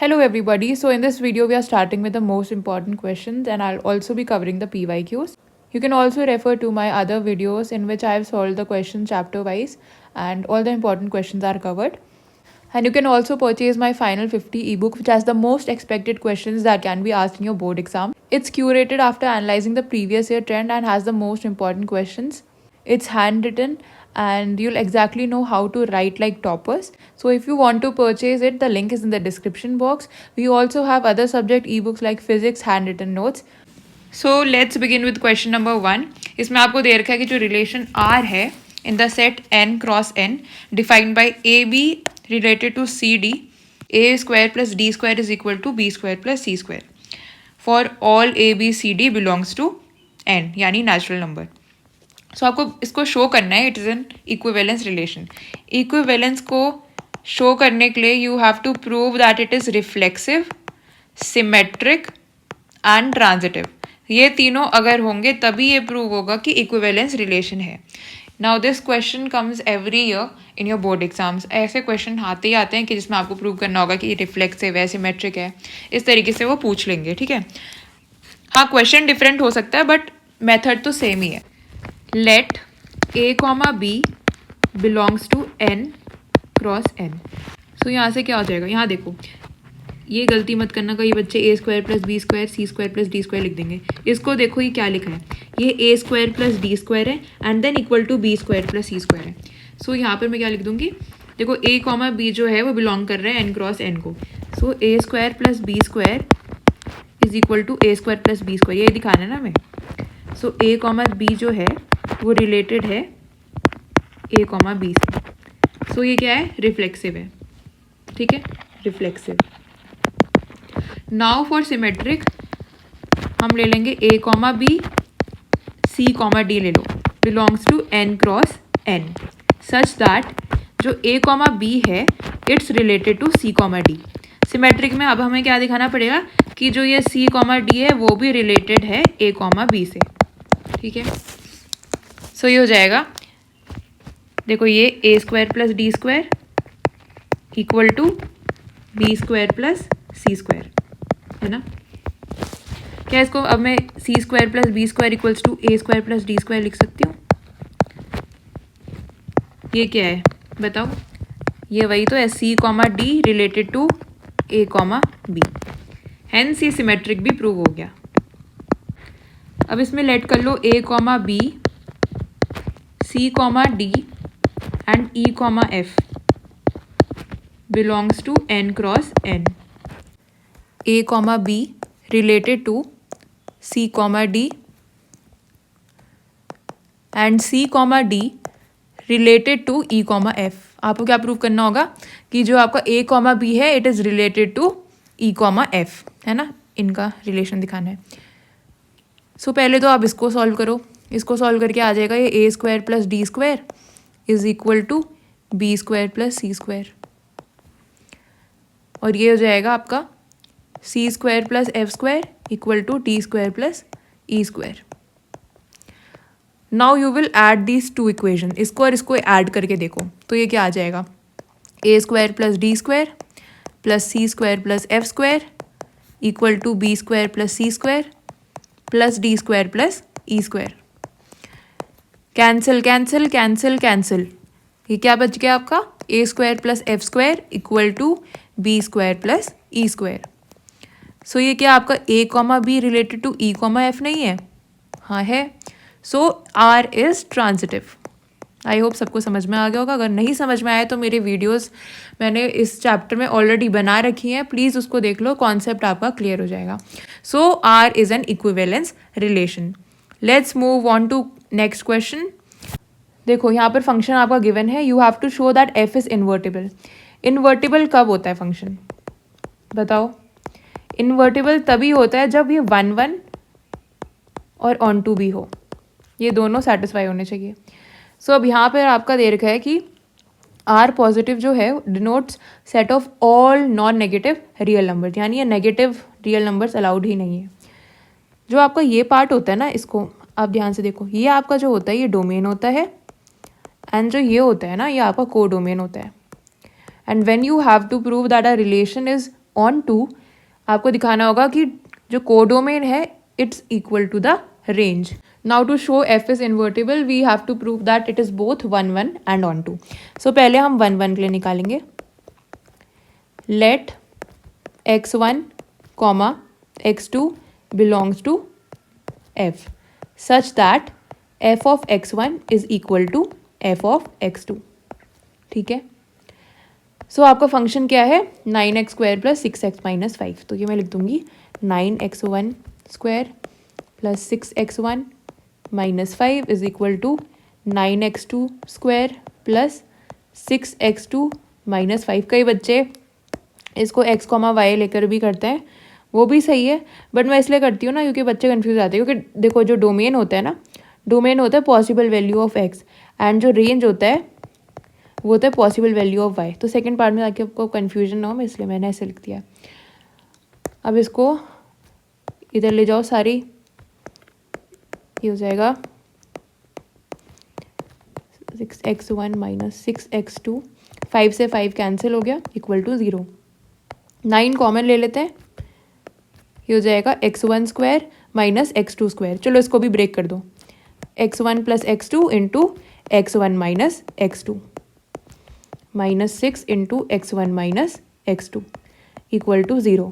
Hello everybody. So in this video we are starting with the most important questions and I'll also be covering the PYQs. You can also refer to my other videos in which I have solved the questions chapter wise and all the important questions are covered. And you can also purchase my final 50 ebook which has the most expected questions that can be asked in your board exam. It's curated after analyzing the previous year trend and has the most important questions. It's handwritten and you'll exactly know how to write like toppers. So if you want to purchase it, the link is in the description box. We also have other subject ebooks like physics, handwritten notes. So let's begin with question number 1. इसमें आपको दे रखा है कि जो relation R है in the set n cross n defined by AB related to CD, A square plus D square is equal to B square plus C square for all A B C D belongs to n यानी natural number. सो आपको इसको show करना है. It is an equivalence relation. Equivalence को show करने के लिए you have to prove that it is reflexive, symmetric and transitive. ये तीनों अगर होंगे तभी ये प्रूव होगा कि इक्विवेलेंस रिलेशन है. Now this question comes every year in your board exams. ऐसे क्वेश्चन आते ही आते हैं कि जिसमें आपको प्रूव करना होगा कि ये रिफ्लेक्सिव है, सिमेट्रिक है. इस तरीके से वो पूछ लेंगे. ठीक है. हाँ, क्वेश्चन डिफरेंट हो सकता है बट मेथड तो सेम ही है. Let a comma B belongs to n cross n. So यहाँ से क्या हो जाएगा, यहाँ देखो, ये गलती मत करना कई बच्चे A square plus B square C square plus D square लिख देंगे. इसको देखो ये क्या लिखा है, ये A square plus D square है and then equal to B square plus C square है. सो यहाँ पर मैं क्या लिख दूंगी, देखो a कॉमा बी जो है वो बिलोंग कर रहा है n क्रॉस n को. So A square plus B square is equal to A square plus B square, ये दिखाना है ना हमें. सो a कॉमा बी जो है वो रिलेटेड है a कॉमा बी से. सो ये क्या है, रिफ्लेक्सिव है. ठीक है, रिफ्लेक्सिव. नाउ फॉर सिमेट्रिक हम ले लेंगे a comma B, C comma D ले लो, belongs to n cross n such that जो a कॉमा बी है it's related to c comma D. Symmetric में अब हमें क्या दिखाना पड़ेगा कि जो ये c कॉमा डी है वो भी रिलेटेड है a कॉमा बी से. ठीक है. सो ये हो जाएगा, देखो ये A square plus D square equal to B square plus C square है ना. क्या इसको अब मैं C square plus B square equals to A square plus D square लिख सकती हूँ. ये क्या है बताओ, ये वही तो है, C comma D related to A comma B. Hence ये सिमेट्रिक भी प्रूव हो गया. अब इसमें लेट कर लो A comma B, C comma D and E comma F belongs to n cross n. A comma B related to C comma D and C comma D related to E comma F. आपको क्या prove करना होगा कि जो आपका A comma B है it is related to E comma F है ना, इनका रिलेशन दिखाना है. सो पहले तो आप इसको सॉल्व करो. इसको सॉल्व करके आ जाएगा ये A square plus D square is equal to B square plus C square, और ये हो जाएगा आपका सी square plus F square equal to T square plus E square. Now you will add these two equation. इसको और इसको add करके देखो तो ये क्या आ जाएगा, A square plus D square plus C square plus F square equal to B square plus C square plus D square plus E square. Cancel cancel cancel cancel, ये क्या बच गया आपका, A square plus F square equal to B square plus E square. So ये क्या आपका A comma B related to E comma F नहीं है, हाँ है. So R is transitive. I hope सबको समझ में आ गया होगा. अगर नहीं समझ में आया तो मेरे वीडियोस मैंने इस चैप्टर में ऑलरेडी बना रखी हैं, प्लीज़ उसको देख लो, कॉन्सेप्ट आपका क्लियर हो जाएगा. So R is an equivalence relation. Let's move on to next question. देखो यहाँ पर फंक्शन आपका गिवन है, you have to show that F is invertible. Invertible कब होता है फंक्शन बताओ. इन्वर्टिबल तभी होता है जब ये 1 1 और ऑन टू भी हो, ये दोनों सेटिस्फाई होने चाहिए. सो अब यहाँ पर आपका दे रखा है कि आर पॉजिटिव जो है denotes set of all non negative real number, यानी ये नेगेटिव रियल नंबर्स अलाउड ही नहीं है. जो आपका ये पार्ट होता है ना, इसको आप ध्यान से देखो, ये आपका जो होता है ये डोमेन होता है एंड जो ये होता है ना ये आपका को डोमेन होता है. And when you have to prove that a relation is onto आपको दिखाना होगा कि जो कोडोमेन है it's equal to the range. Now to show F is invertible we have to prove that it is both 1 1 and onto. So पहले हम 1 1 के लिए निकालेंगे. Let x1 comma x2 belongs to f such that f of x1 is equal to f of x2. ठीक है. So आपका function क्या है 9x square plus 6x minus 5. तो ये मैं लिख दूंगी 9x1 square plus 6x1 minus 5 is equal to 9x2 square plus 6x2 minus 5. कई बच्चे इसको x कॉमा वाई लेकर भी करते हैं, वो भी सही है, बट मैं इसलिए करती हूँ ना क्योंकि बच्चे कंफ्यूज आते हैं. क्योंकि देखो जो डोमेन होता है ना, डोमेन होता है possible value of x and जो रेंज होता है वो होता है पॉसिबल वैल्यू ऑफ y. तो सेकंड पार्ट में ताकि आपको कन्फ्यूजन ना हो, मैं इसलिए मैंने ऐसे लिख दिया. अब इसको इधर ले जाओ सारी, ये हो जाएगा 6x1 माइनस 6x2, 5 से 5 कैंसिल हो गया इक्वल टू 0. 9 कॉमन ले लेते हैं, ये हो जाएगा x1 square minus x2 square. चलो इसको भी ब्रेक कर दो. x1 plus x2 into x1 minus x2 minus 6 into x1 minus x2 equal to 0.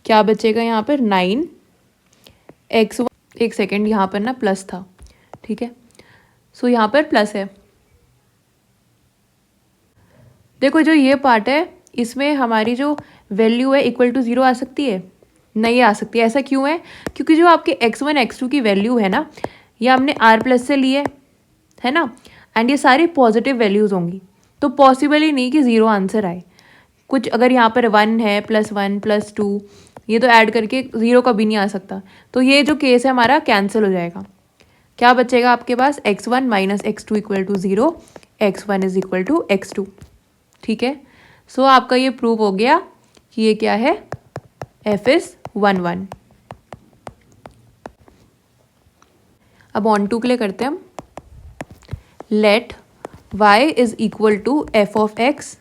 क्या बचेगा यहाँ पर 9 x1. एक सेकेंड, यहाँ पर ना प्लस था, ठीक है. सो यहाँ पर प्लस है. देखो जो ये पार्ट है इसमें हमारी जो वैल्यू है इक्वल टू 0 आ सकती है, नहीं आ सकती. ऐसा क्यों है? क्योंकि जो आपके x1 x2 की वैल्यू है ना, ये हमने r प्लस से ली है ना, एंड ये सारी पॉजिटिव वैल्यूज़ होंगी. तो पॉसिबल ही नहीं कि 0 आंसर आए. कुछ अगर यहाँ पर 1 है +1 +2, ये तो ऐड करके 0 कभी नहीं आ सकता. तो ये जो केस है हमारा कैंसिल हो जाएगा. क्या बचेगा आपके पास x1 minus x2 equal to 0, x1 is equal to x2. ठीक है. सो आपका ये प्रूव हो गया कि ये क्या है, f इज 1 1. अब ऑन टू के लिए करते हैं हम. Let y is equal to f of x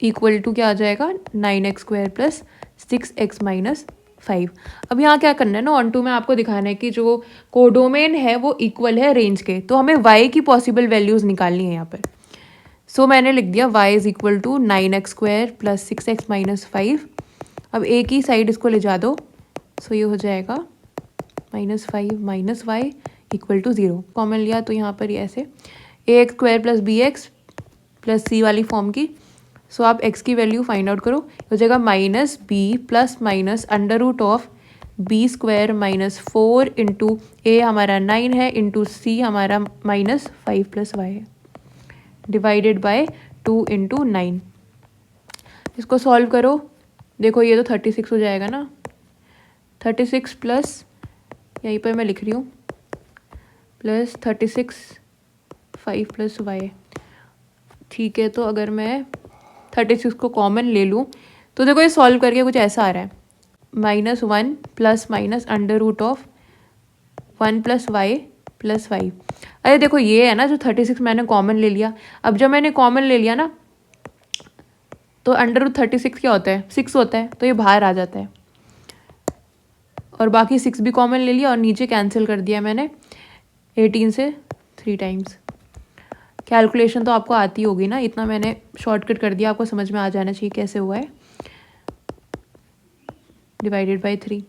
equal to क्या आ जाएगा 9x square plus 6x minus 5. अब यहाँ क्या करना है ना, ऑन टू में आपको दिखाना है कि जो कोडोमेन है वो इक्वल है रेंज के. तो हमें y की पॉसिबल वैल्यूज़ निकालनी है यहाँ पर. सो मैंने लिख दिया y is equal to 9x square plus 6x minus 5. अब एक ही साइड इसको ले जा दो. सो ये हो जाएगा -5 minus y equal to 0. Common लिया तो यहाँ पर ये ऐसे ax square plus bx plus c वाली फॉर्म की. सो आप x की वैल्यू फाइंड आउट करो. हो जाएगा minus b plus minus under root of b square minus 4 into a हमारा 9 है इंटू c हमारा -5 प्लस y है डिवाइडेड बाय 2 इंटू 9. इसको सॉल्व करो. देखो ये तो 36 हो जाएगा ना. 36 प्लस यहीं पर मैं लिख रही हूँ प्लस 36 5 प्लस y. ठीक है. तो अगर मैं 36 को कॉमन ले लूँ तो देखो ये सॉल्व करके कुछ ऐसा आ रहा है -1 plus minus under root of 1 plus Y plus 5. अरे देखो ये है ना जो 36 मैंने कॉमन ले लिया. अब जब मैंने कॉमन ले लिया ना तो अंडर रूट 36 क्या होता है 6 होता है, तो ये बाहर आ जाता है. और बाकी 6 भी कॉमन ले लिया और नीचे कैंसिल कर दिया मैंने 18 से 3 टाइम्स. कैलकुलेशन तो आपको आती होगी ना, इतना मैंने शॉर्टकट कर दिया, आपको समझ में आ जाना चाहिए कैसे हुआ है. Divided bye 3.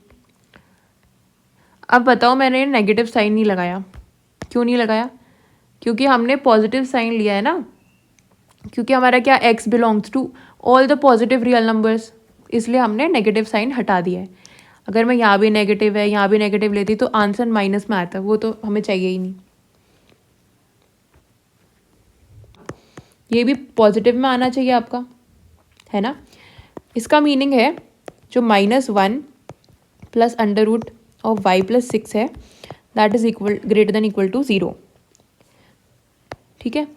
अब बताओ मैंने नेगेटिव साइन नहीं लगाया. क्यों नहीं लगाया? क्योंकि हमने पॉजिटिव साइन लिया है ना. क्योंकि हमारा क्या x belongs to all the positive real numbers, इसलिए हमने नेगेटिव साइन हटा दिया है. अगर मैं यहाँ भी नेगेटिव है यहाँ भी नेगेटिव लेती तो आंसर माइनस में आता, वो तो हमें चाहिए ही नहीं. ये भी पॉजिटिव में आना चाहिए आपका, है ना. इसका मीनिंग है जो -1 plus under root of Y plus 6 है that is equal greater than equal to 0. ठीक है.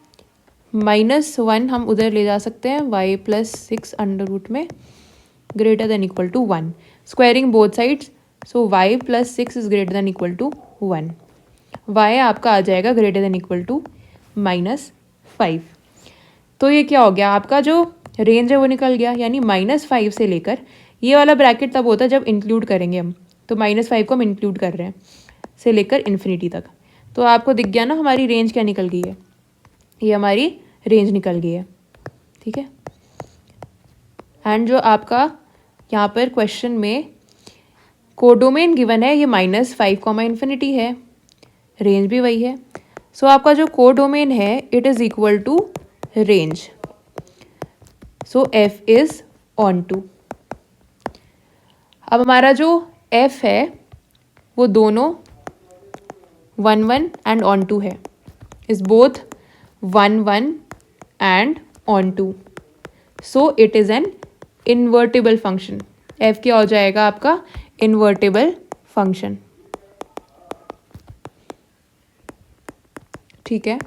-1 हम उधर ले जा सकते हैं y प्लस 6 अंडर रूट में greater than equal to 1. Squaring both sides, so y plus 6 is greater than equal to 1. y आपका आ जाएगा ग्रेटर देन इक्वल टू -5. तो ये क्या हो गया आपका जो रेंज है वो निकल गया, यानी -5 से लेकर, ये वाला ब्रैकेट तब होता है जब इंक्लूड करेंगे हम, तो -5 को हम इंक्लूड कर रहे हैं, से लेकर इन्फिनिटी तक। तो आपको दिख गया ना हमारी रेंज क्या निकल गई है, ये हमारी रेंज निकल गई है, ठीक है। एंड जो आपका यहाँ पर क्वेश्चन में कोडोमेन गिवन है, ये -5 इन्फिनिटी है, रेंज भी वही है। सो आपका जो कोडोमेन है it is equal to range, so f is onto. अब हमारा जो f है वो दोनों 1 1 एंड ऑन टू है, is both 1 1 and onto, so it is an invertible function. f क्या हो जाएगा आपका, इन्वर्टेबल फंक्शन, ठीक है।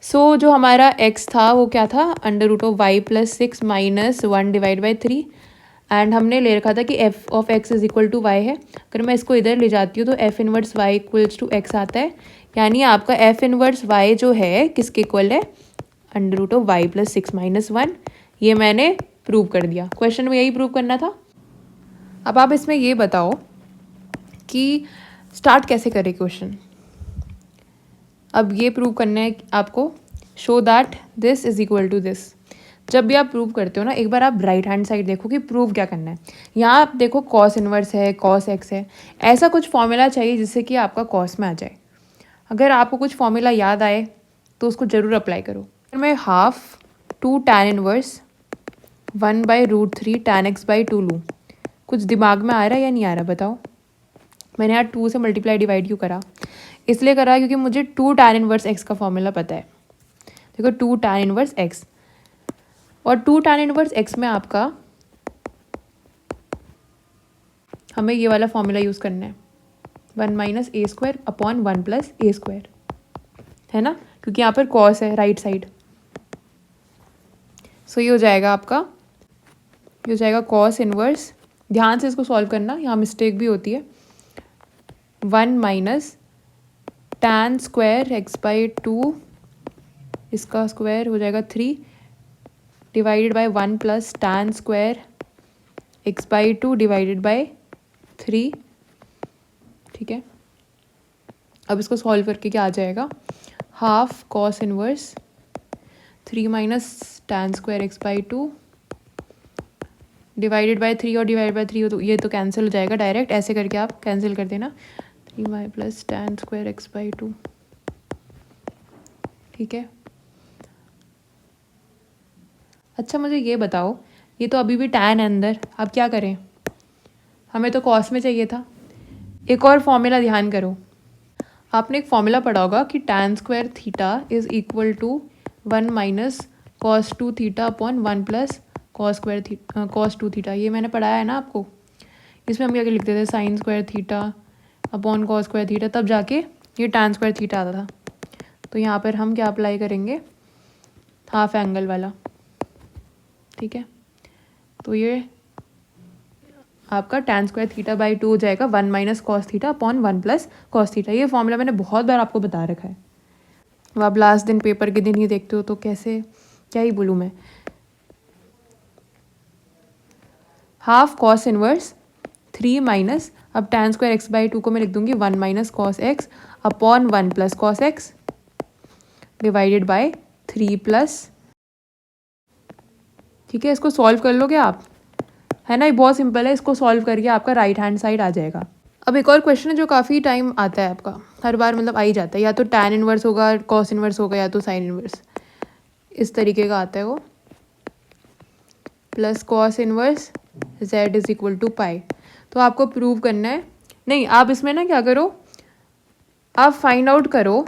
सो जो हमारा x था वो क्या था, √y + 6 - 1 / 3, एंड हमने ले रखा था कि f of x is equal to y है। अगर मैं इसको इधर ले जाती हूँ तो f inverse y equals to x आता है, यानी आपका f इनवर्स y जो है किसके इक्वल है, √y + 6 - 1। ये मैंने प्रूव कर दिया, क्वेश्चन में यही प्रूव करना था। अब आप इसमें ये बताओ कि स्टार्ट कैसे करें क्वेश्चन। अब ये प्रूव करना है आपको, show that this is equal to this. जब भी आप प्रूव करते हो ना, एक बार आप राइट हैंड साइड देखो कि प्रूव क्या करना है। यहाँ आप देखो कॉस इनवर्स है, कॉस एक्स है, ऐसा कुछ फॉर्मूला चाहिए जिससे कि आपका कॉस में आ जाए। अगर आपको कुछ फॉर्मूला याद आए तो उसको ज़रूर अप्लाई करो। फिर मैं 1/2 2 tan इनवर्स 1/√3 tan x/2 लूँ। कुछ दिमाग में आ रहा है या नहीं आ रहा बताओ। मैंने यहाँ 2 से मल्टीप्लाई डिवाइड क्यों करा, इसलिए करा क्योंकि मुझे 2 tan इनवर्स x का फॉर्मूला पता है। देखो 2 tan इनवर्स x, और 2 tan इनवर्स x में आपका हमें ये वाला फॉर्मूला यूज़ करना है, 1 - a² अपॉन 1 + a², है ना, क्योंकि यहाँ पर कॉस है राइट साइड। सो ये हो जाएगा आपका, ये हो जाएगा कॉस इनवर्स, ध्यान से इसको सॉल्व करना, यहाँ मिस्टेक भी होती है, 1 - tan स्क्वायर x/2, इसका स्क्वायर हो जाएगा 3 divided by 1 + tan square x/2 divided by 3, ठीक है। अब इसको सॉल्व करके क्या आ जाएगा, 1/2 cos inverse 3 - tan square x/2 divided by 3, और डिवाइड बाय 3 तो ये तो कैंसिल हो जाएगा डायरेक्ट, ऐसे करके आप कैंसिल कर देना, 3y + tan स्क्वायर x/2, ठीक है। अच्छा मुझे ये बताओ, ये तो अभी भी tan है अंदर, अब क्या करें, हमें तो cos में चाहिए था। एक और फॉर्मूला ध्यान करो, आपने एक फॉर्मूला पढ़ा होगा कि tan square theta is equal to 1 - cos 2 theta upon 1 + cos 2 theta, ये मैंने पढ़ाया है ना आपको। इसमें हम क्या लिखते थे, sin square theta upon cos square theta, तब जाके ये tan स्क्वायर थीटा आता था। तो यहाँ पर हम क्या अप्लाई करेंगे, हाफ एंगल वाला, ठीक है। तो ये आपका tan स्क्वायर थीटा/2 हो जाएगा 1 - cos theta upon 1 + cos theta. ये फॉर्मूला मैंने बहुत बार आपको बता रखा है, अब आप लास्ट दिन पेपर के दिन ही देखते हो तो कैसे, क्या ही बोलूँ मैं। 1/2 cos इनवर्स 3 अब tan स्क्वायर x/2 को मैं लिख दूंगी 1 - cos x upon 1 + cos x divided by 3+, ठीक है। इसको सॉल्व कर लोगे आप, है ना, ये बहुत सिंपल है, इसको सॉल्व करके आपका राइट हैंड साइड आ जाएगा। अब एक और क्वेश्चन है जो काफ़ी टाइम आता है आपका, हर बार मतलब आ ही जाता है, या तो tan इनवर्स होगा, cos इनवर्स होगा, या तो sin इनवर्स, इस तरीके का आता है वो, plus cos inverse z is equal to pi. तो आपको प्रूव करना है, नहीं आप इसमें ना क्या करो, आप फाइंड आउट करो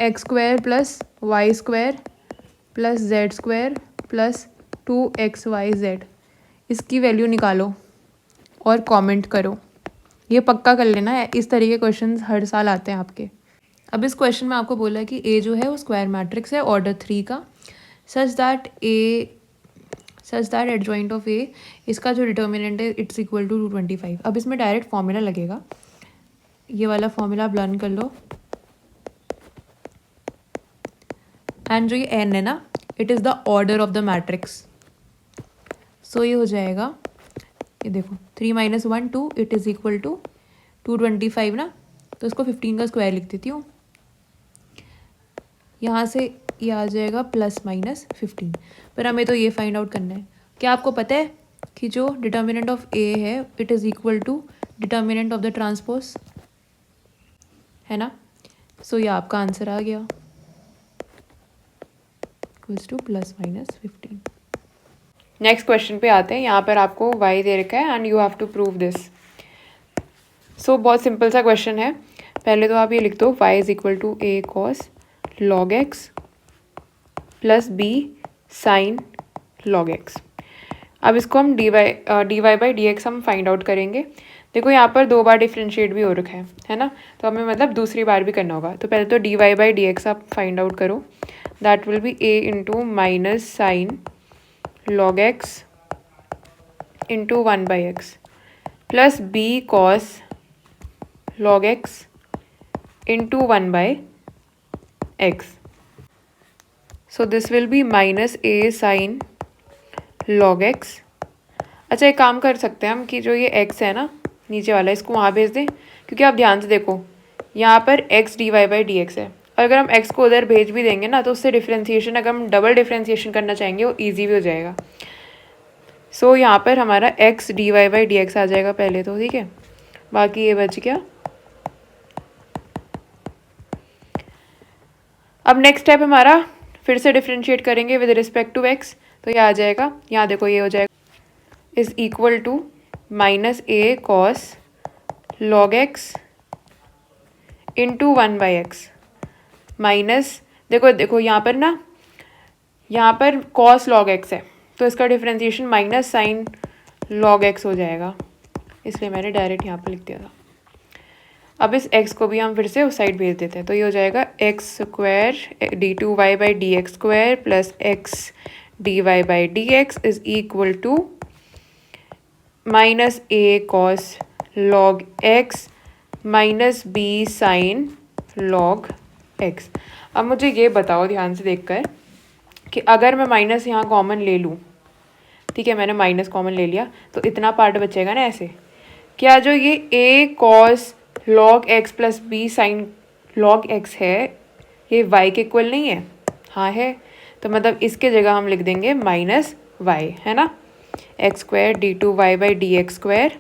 x² + y² + z² + 2xyz, इसकी वैल्यू निकालो और कमेंट करो। ये पक्का कर लेना है, इस तरीके क्वेश्चंस हर साल आते हैं आपके। अब इस क्वेश्चन में आपको बोला है कि ए जो है वो स्क्वायर मैट्रिक्स है ऑर्डर 3 का, सच दैट एडजॉइंट ऑफ ए, इसका जो डिटर्मिनेंट है इट्स इक्वल टू 225। अब इसमें डायरेक्ट फॉर्मूला लगेगा, ये वाला फॉर्मूला आप लर्न कर लो। एंड जो ये एन है ना, it is the order of the matrix. So ये हो जाएगा, ये देखो 3 - 1 2, इट इज़ इक्वल टू 225 ना, तो इसको 15 का स्क्वायर लिख देती हूँ। यहाँ से ये आ जाएगा ±15, पर हमें तो ये फाइंड आउट करना है। क्या आपको पता है कि जो डिटर्मिनेंट ऑफ ए है it is equal to determinant of the transpose, है ना। सो ये आपका आंसर आ गया, इक्वल्स टू ±15। नेक्स्ट क्वेश्चन पे आते हैं। यहाँ पर आपको y दे रखा है and you have to prove this. So बहुत सिंपल सा क्वेश्चन है। पहले तो आप ये लिख दो y is equal to a cos log x plus b sin log x। अब इसको हम dy बाई डी एक्स हम फाइंड आउट करेंगे। देखो यहाँ पर 2 बार डिफ्रेंशिएट भी हो रखा है ना, तो हमें मतलब दूसरी बार भी करना होगा। तो पहले तो dy बाई डी एक्स आप फाइंड आउट करो, that will be a into minus sine log x into 1/x plus b cos log x into 1/x। So this will be minus a sine log x। अच्छा एक काम कर सकते हैं हम कि जो ये x है ना नीचे वाला, इसको वहाँ भेज दें, क्योंकि आप ध्यान से देखो यहाँ पर x dy by D x है, और अगर हम x को उधर भेज भी देंगे ना तो उससे डिफ्रेंसिएशन, अगर हम डबल डिफ्रेंसिएशन करना चाहेंगे वो ईजी भी हो जाएगा। सो यहाँ पर हमारा x dy by D x आ जाएगा पहले तो, ठीक है। बाकी ये बच गया। अब नेक्स्ट स्टेप हमारा फिर से डिफ्रेंशिएट करेंगे विद रिस्पेक्ट टू x, तो ये आ जाएगा, यहाँ देखो ये हो जाएगा is equal to minus a cos log x into 1/x minus, देखो यहाँ पर ना, यहाँ पर cos log x है तो इसका differentiation minus sine log x हो जाएगा, इसलिए मैंने डायरेक्ट यहाँ पर लिख दिया था। अब इस x को भी हम फिर से उस साइड भेज देते हैं, तो ये हो जाएगा X square d2y by D X square plus X D Y by D X is equal to minus a cos log x minus b sine log x। अब मुझे ये बताओ ध्यान से देखकर कि अगर मैं माइनस यहाँ कॉमन ले लूँ, ठीक है, मैंने माइनस कॉमन ले लिया तो इतना पार्ट बचेगा ना ऐसे, क्या जो ये a cos log x plus b sine log x है ये y के इक्वल नहीं है? हाँ है, तो मतलब इसके जगह हम लिख देंगे माइनस y, है ना। X square d2y by D X square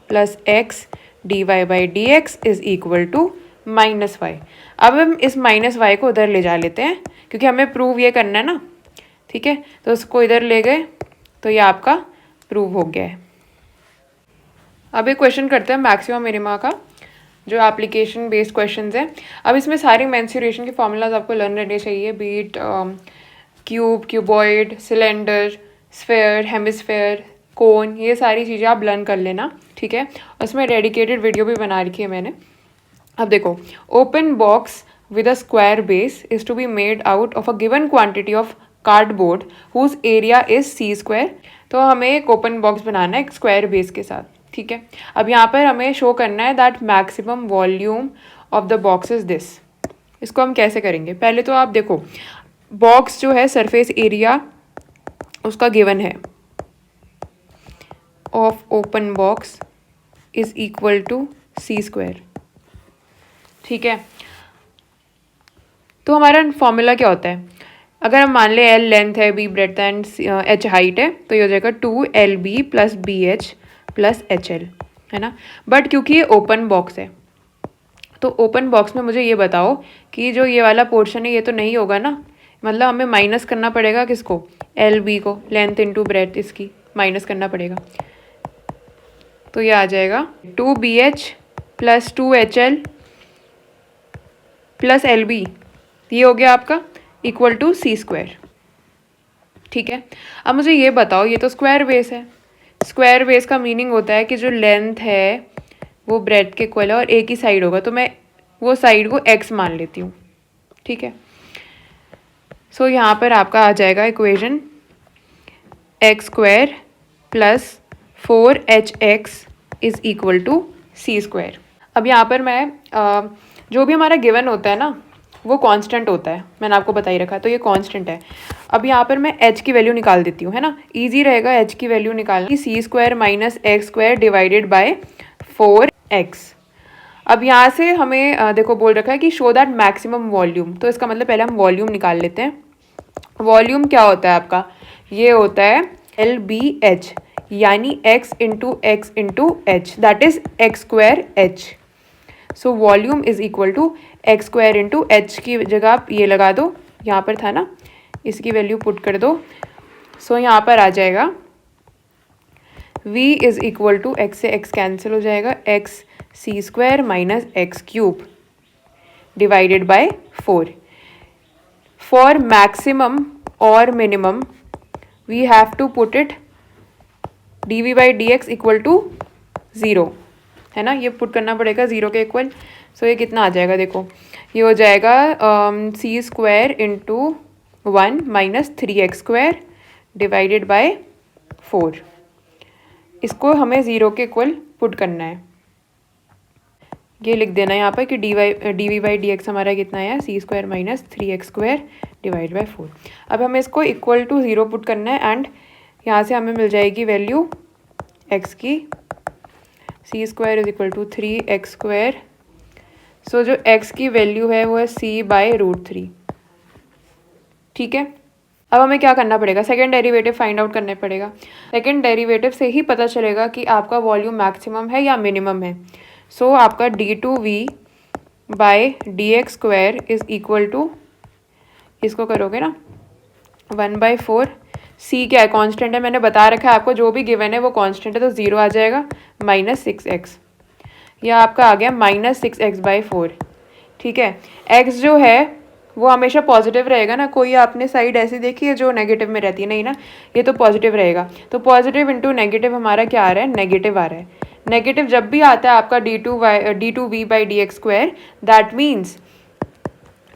plus X D Y by D X is equal to minus Y. अब हम इस माइनस वाई को उधर ले जा लेते हैं क्योंकि हमें प्रूव ये करना है ना, ठीक है। तो उसको इधर ले गए तो ये आपका प्रूव हो गया है। अब एक क्वेश्चन करते हैं मैक्सिमा मिनिमा का, जो एप्लीकेशन बेस्ड क्वेश्चंस हैं। अब इसमें सारी मेंसुरेशन के फॉर्मूलाज आपको लर्न रहने चाहिए, बीट cube, cuboid, cylinder, sphere, hemisphere, cone, ये सारी चीज़ें आप लर्न कर लेना, ठीक है। उसमें डेडिकेटेड वीडियो भी बना रखी है मैंने। अब देखो, open box with a square base is to be made out of a given quantity of cardboard whose area is c square। तो हमें एक ओपन बॉक्स बनाना है एक स्क्वायर बेस के साथ, ठीक है। अब यहाँ पर हमें शो करना है that maximum volume of the box is this. इसको हम कैसे करेंगे? पहले तो आप देखो, बॉक्स जो है सरफेस एरिया उसका गिवन है of open box is equal to C square, ठीक है। तो हमारा फॉर्मूला क्या होता है? अगर हम मान ले एल लेंथ है, B breadth and H height है, तो ये हो जाएगा 2LB plus BH plus HL, है ना। बट क्योंकि ये ओपन बॉक्स है तो ओपन बॉक्स में मुझे ये बताओ कि जो ये वाला पोर्शन है ये तो नहीं होगा ना, मतलब हमें माइनस करना पड़ेगा किसको? LB को, लेंथ इंटू ब्रेड्थ इसकी माइनस करना पड़ेगा। तो ये आ जाएगा 2BH plus 2HL plus LB, ये हो गया आपका इक्वल टू सी स्क्वायर, ठीक है। अब मुझे ये बताओ, ये तो स्क्वायर बेस है, स्क्वायर बेस का मीनिंग होता है कि जो लेंथ है वो ब्रेड्थ के इक्वल है और एक ही साइड होगा, तो मैं वो साइड को x मान लेती हूँ, ठीक है। सो यहाँ पर आपका आ जाएगा equation X square plus 4HX is equal to C square. अब यहाँ पर मैं जो भी हमारा गिवन होता है ना वो कांस्टेंट होता है, मैंने आपको बता ही रखा, तो ये कांस्टेंट है। अब यहाँ पर मैं h की वैल्यू निकाल देती हूँ, है ना, ईजी रहेगा h की वैल्यू निकालनी। C square minus x square divided by 4x। अब यहाँ से हमें देखो बोल रखा है कि शो दैट मैक्सिमम वॉल्यूम, तो इसका मतलब पहले हम वॉल्यूम निकाल लेते हैं। वॉल्यूम क्या होता है आपका, ये होता है LBH, यानी x इंटू X into H, that is X square H. So volume is equal to X square into H की जगह आप ये लगा दो, यहाँ पर था ना, इसकी वैल्यू पुट कर दो। सो यहाँ पर आ जाएगा v is equal to x से x कैंसिल हो जाएगा, x c square minus x cube divided by 4। For maximum और minimum we have to put it dv by D x equal to 0, है ना, ये पुट करना पड़ेगा 0 के इक्वल। सो ये कितना आ जाएगा, देखो ये हो जाएगा c square into 1 minus 3x square divided by 4। इसको हमें 0 के इक्वल पुट करना है। ये लिख देना है यहाँ पर कि डी बाई डी एक्स हमारा कितना है, c square minus 3x square divide by 4। अब हमें इसको इक्वल टू 0 पुट करना है एंड यहाँ से हमें मिल जाएगी वैल्यू x की, c square is equal to 3x square. So जो x की वैल्यू है वो है c बाय √3, ठीक है। अब हमें क्या करना पड़ेगा, सेकेंड डेरिवेटिव फाइंड आउट करना पड़ेगा। सेकेंड डेरिवेटिव से ही पता चलेगा कि आपका वॉल्यूम मैक्सिमम है या मिनिमम है। सो आपका d2v by D X square is equal to, इसको करोगे ना 1/4, c क्या है, कांस्टेंट है, मैंने बता रखा है आपको, जो भी गिवन है वो कांस्टेंट है, तो 0 आ जाएगा, माइनस 6x, यह आपका आ गया माइनस 6x/4, ठीक है। x जो है वो हमेशा पॉजिटिव रहेगा ना, कोई आपने साइड ऐसी देखी है जो नेगेटिव में रहती है, नहीं ना, ये तो पॉजिटिव रहेगा। तो पॉजिटिव इंटू नेगेटिव हमारा क्या आ रहा है, नेगेटिव आ रहा है। नेगेटिव जब भी आता है आपका d2v by D X square, that means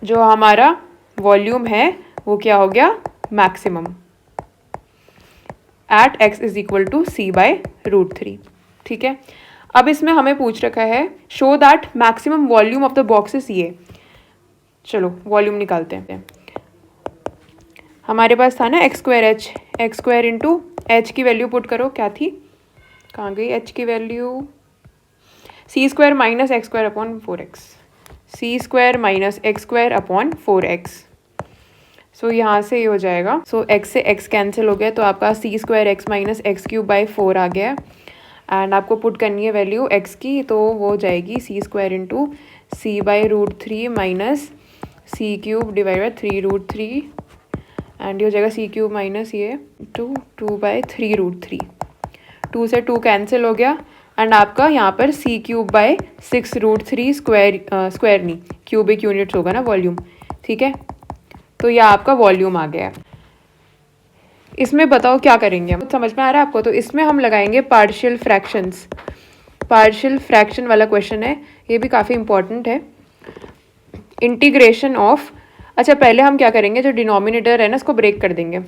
जो हमारा वॉल्यूम है वो क्या हो गया, maximum at x is equal to c by √3, ठीक है। अब इसमें हमें पूछ रखा है show that maximum volume of the box is ये। चलो वॉल्यूम निकालते हैं। हमारे पास था ना एक्स स्क्वायर इंटू एच की वैल्यू पुट करो, क्या थी, कहाँ गई h की value, C square minus x square upon 4x, c square minus x square upon 4x। So यहाँ से ये हो जाएगा, सो x से x कैंसिल हो गया, तो आपका सी square x minus x cube by 4 आ गया। एंड आपको पुट करनी है वैल्यू x की, तो वो हो जाएगी c square into c by √3 minus c cube divide by 3√3, and ये हो जाएगा सी क्यूब माइनस ये 2 बाई 3√3, 2 से 2 कैंसिल हो गया। एंड आपका यहाँ पर सी क्यूब बाई 6√3 स्क्वायर नहीं, क्यूबिक यूनिट्स होगा ना वॉल्यूम, ठीक है। तो यह आपका वॉल्यूम आ गया। इसमें बताओ क्या करेंगे हम, समझ में आ रहा है आपको। तो इसमें हम लगाएंगे पार्शियल फ्रैक्शंस, पार्शियल फ्रैक्शन वाला क्वेश्चन है, ये भी काफ़ी इंपॉर्टेंट है। इंटीग्रेशन ऑफ, अच्छा पहले हम क्या करेंगे, जो डिनोमिनेटर है ना इसको ब्रेक कर देंगे,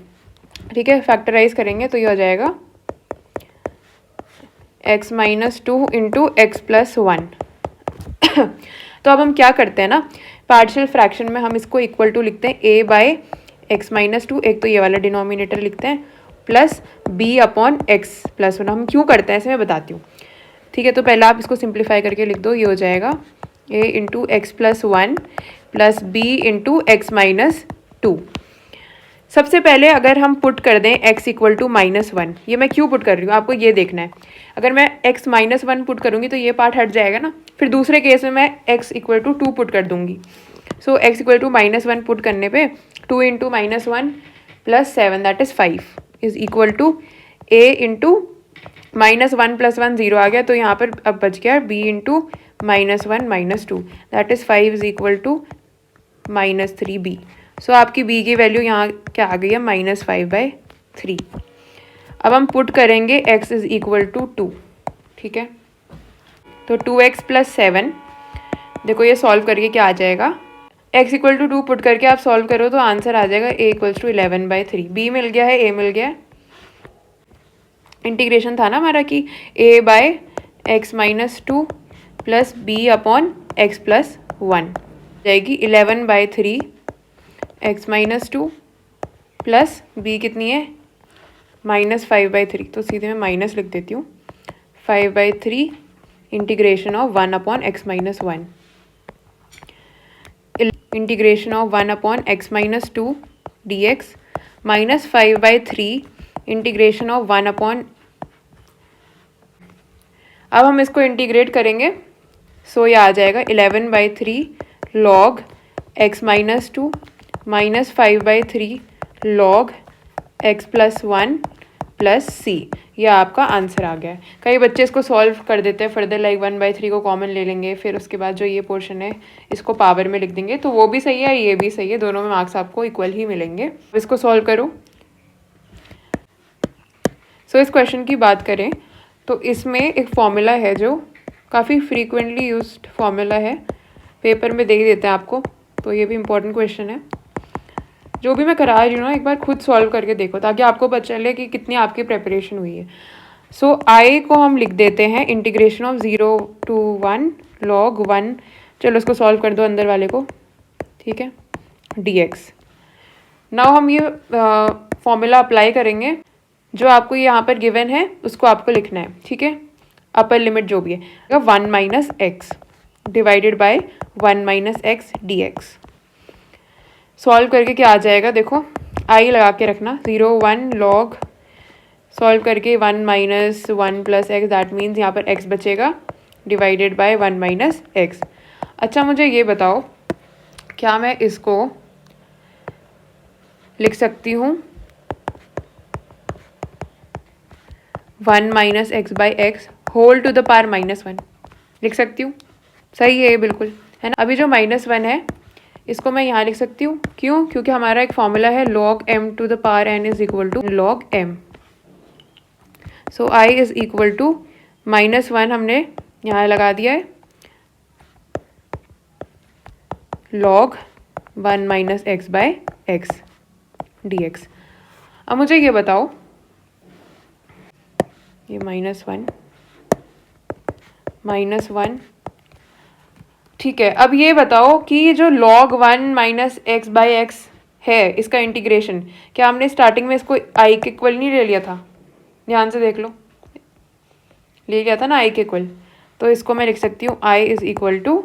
ठीक है, फैक्टराइज करेंगे, तो ये हो जाएगा x minus 2 into x plus 1। तो अब हम क्या करते हैं ना, पार्शियल फ्रैक्शन में हम इसको इक्वल टू लिखते हैं a बाय एक्स माइनस 2, एक तो ये वाला डिनोमिनेटर लिखते हैं, plus b upon X plus 1। हम क्यों करते हैं ऐसे मैं बताती हूँ, ठीक है। तो पहले आप इसको सिंप्लीफाई करके लिख दो, ये हो जाएगा a into x plus 1 plus b into x minus 2। सबसे पहले अगर हम पुट कर दें x इक्वल टू -1, ये मैं क्यों पुट कर रही हूँ आपको ये देखना है। अगर मैं x -1 पुट करूँगी तो ये पार्ट हट जाएगा ना, फिर दूसरे केस में मैं x इक्वल टू 2 पुट कर दूँगी। So x equal to -1 put करने पे 2 into -1 plus 7 that is 5 is equal to a into -1 plus 1 0 आ गया, तो यहाँ पर अब बच गया b into -1 -2 that is 5 is equal to -3b। So आपकी b की वैल्यू यहाँ क्या आ गई है, -5/3। अब हम पुट करेंगे x इज इक्वल टू 2, ठीक है। तो 2x प्लस 7, देखो ये सॉल्व करके क्या आ जाएगा, x इक्वल टू 2 पुट करके आप सॉल्व करो तो आंसर आ जाएगा a इक्वल्स टू 11/3। b मिल गया है, a मिल गया है, इंटीग्रेशन था ना हमारा कि a by X minus 2 plus b upon X plus 1। जाएगी 11/3 x माइनस 2 प्लस b कितनी है -5/3, तो सीधे मैं माइनस लिख देती हूँ 5/3 integration of 1/x-1 integration of 1/x-2 dx minus 5/3 integration of 1 अब हम इसको इंटीग्रेट करेंगे, सो ये आ जाएगा 11/3 log x-2 minus 5/3 log x+1 plus c। ये आपका आंसर आ गया है। कई बच्चे इसको सॉल्व कर देते हैं फर्दर, लाइक 1/3 को कॉमन ले लेंगे, फिर उसके बाद जो ये पोर्शन है इसको पावर में लिख देंगे, तो वो भी सही है, ये भी सही है, दोनों में मार्क्स आपको इक्वल ही मिलेंगे। इसको सॉल्व करो। सो इस क्वेश्चन की बात करें तो इसमें एक फॉर्मूला है जो काफ़ी फ्रीक्वेंटली यूज्ड फॉर्मूला है, पेपर में दे देते हैं आपको, तो ये भी इम्पोर्टेंट क्वेश्चन है। जो भी मैं करा रही हूँ ना, एक बार खुद सॉल्व करके देखो ताकि आपको पता चले कि कितनी आपकी प्रिपरेशन हुई है। सो आई को हम लिख देते हैं इंटीग्रेशन ऑफ 0 to 1 log 1, चलो उसको सॉल्व कर दो अंदर वाले को, ठीक है, dx। नाउ हम ये फॉर्मूला अप्लाई करेंगे, जो आपको यहाँ पर गिवन है उसको आपको लिखना है, ठीक है, अपर लिमिट जो भी है 1 minus x divided by 1 minus x dx। Solve करके क्या आ जाएगा, देखो आई लगा के रखना, 0 1 log, सॉल्व करके 1 minus 1 plus x, that means यहाँ पर x बचेगा, डिवाइडेड बाय 1 माइनस एक्स। अच्छा मुझे ये बताओ, क्या मैं इसको लिख सकती हूँ 1 minus X by X whole to the power -1, लिख सकती हूँ? सही है ये बिल्कुल, है ना। अभी जो -1 है इसको मैं यहाँ लिख सकती हूँ, क्यों? क्योंकि हमारा एक फॉर्मूला है log m to the power n is equal to log m। So i is equal to -1 हमने यहाँ लगा दिया है, log 1 minus X by X dx। अब मुझे ये बताओ, ये -1 ठीक है। अब ये बताओ कि जो log 1 minus X by x है इसका इंटीग्रेशन, क्या हमने स्टार्टिंग में इसको i के इक्वल नहीं ले लिया था? ध्यान से देख लो, ले लिया था ना i के इक्वल, तो इसको मैं लिख सकती हूँ i is equal to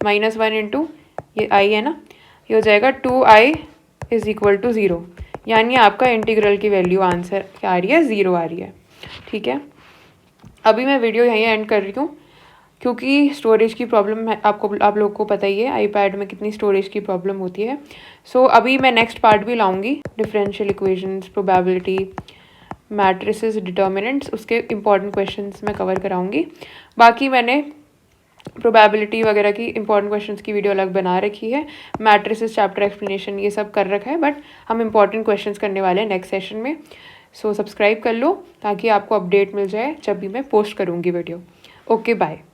-1 into ये i है ना, ये हो जाएगा 2i इज इक्वल टू 0, यानी आपका इंटीग्रल की वैल्यू आंसर क्या आ रही है, 0 आ रही है, ठीक है। अभी मैं वीडियो यहीं एंड कर रही हूँ क्योंकि स्टोरेज की प्रॉब्लम है, आप लोगों को पता ही है आईपैड में कितनी स्टोरेज की प्रॉब्लम होती है। सो अभी मैं नेक्स्ट पार्ट भी लाऊंगी, differential equations, probability, matrices, determinants, उसके इंपॉर्टेंट क्वेश्चंस मैं कवर कराऊंगी। बाकी मैंने प्रोबेबिलिटी वगैरह की इंपॉर्टेंट क्वेश्चंस की वीडियो अलग बना रखी है, मैट्रिसेस चैप्टर एक्सप्लेनेशन ये सब कर रखा है, बट हम इंपॉर्टेंट क्वेश्चंस करने वाले हैं नेक्स्ट सेशन में। सो सब्सक्राइब कर लो ताकि आपको अपडेट मिल जाए जब भी मैं पोस्ट करूँगी वीडियो। Okay bye.